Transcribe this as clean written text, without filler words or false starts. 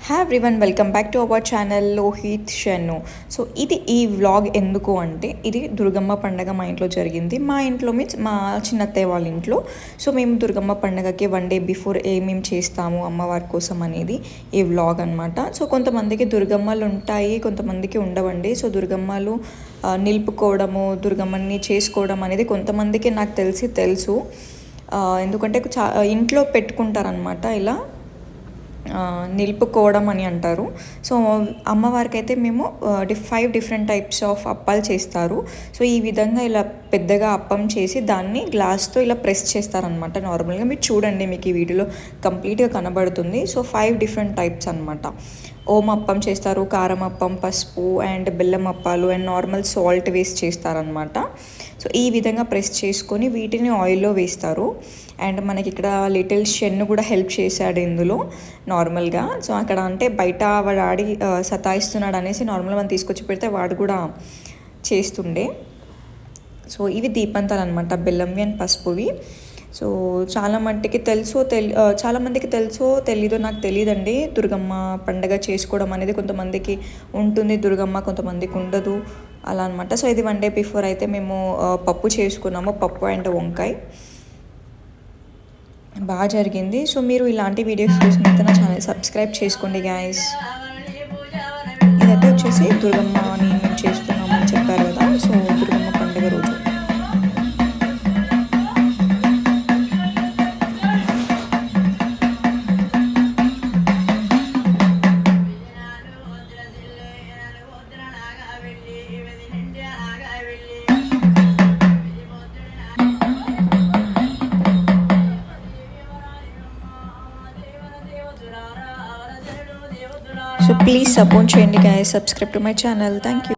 Hi everyone, welcome back to our channel Lohith Shannu. So ఈ vlog ఎందుకు అంటే, ఇది దుర్గమ్మ పండగ మా ఇంట్లో జరిగింది. మా ఇంట్లో మీన్స్ మా చిన్నత్తయ్య వాళ్ళ ఇంట్లో. సో మేము దుర్గమ్మ పండగకి 1 డే బిఫోర్ ఏమేమి చేస్తాము అమ్మవారి కోసం అనేది ఈ వ్లాగ్ అనమాట. సో కొంతమందికి దుర్గమ్మలు ఉంటాయి, కొంతమందికి ఉండవండి. సో దుర్గమ్మలు నిలుపుకోవడము, దుర్గమ్మని చేసుకోవడం అనేది కొంతమందికి నాకు తెలుసు. ఎందుకంటే ఇంట్లో పెట్టుకుంటారనమాట ఇలా నిలుపుకోవడం అని అంటారు. సో అమ్మవారికి అయితే మేము 5 డిఫరెంట్ టైప్స్ ఆఫ్ అప్పాలు చేస్తారు. సో ఈ విధంగా ఇలా పెద్దగా అప్పం చేసి దాన్ని గ్లాస్తో ఇలా ప్రెస్ చేస్తారనమాట. నార్మల్గా మీరు చూడండి, మీకు ఈ వీడియోలో కంప్లీట్గా కనబడుతుంది. సో 5 డిఫరెంట్ టైప్స్ అనమాట. ఓం అప్పం చేస్తారు, కారం అప్పం, పసుపు అండ్ బెల్లం అప్పాలు అండ్ నార్మల్ సాల్ట్ వేసి చేస్తారనమాట. సో ఈ విధంగా ప్రెస్ చేసుకొని వీటిని ఆయిల్లో వేస్తారు. అండ్ మనకి ఇక్కడ లిటిల్ షెన్ను కూడా హెల్ప్ చేశాడు ఇందులో నార్మల్గా. సో అక్కడ అంటే బయట వాడు ఆడి సతాయిస్తున్నాడు అనేసి నార్మల్గా మనం తీసుకొచ్చి పెడితే వాడు కూడా చేస్తుండే. సో ఇవి దీపంతాలు అనమాట, బెల్లంవి అండ్ పసుపువి. సో చాలామందికి తెలుసో తెలీదో నాకు తెలియదండి. దుర్గమ్మ పండగ చేసుకోవడం అనేది కొంతమందికి ఉంటుంది దుర్గమ్మ, కొంతమందికి ఉండదు అలా అనమాట. సో ఇది 1 డే బిఫోర్ అయితే మేము పప్పు చేసుకున్నాము, పప్పు అండ్ వంకాయ బాగా జరిగింది. సో మీరు ఇలాంటి వీడియోస్ చూసినైతే నా ఛానల్ సబ్స్క్రైబ్ చేసుకోండి గాయస్. ఇదైతే వచ్చేసి దుర్గమ్మని మేము చేస్తున్నామని చెప్పారు కదా, సో దుర్గమ్మ పండుగ రోజు. So please support చేయండి guys, subscribe to my channel. Thank you.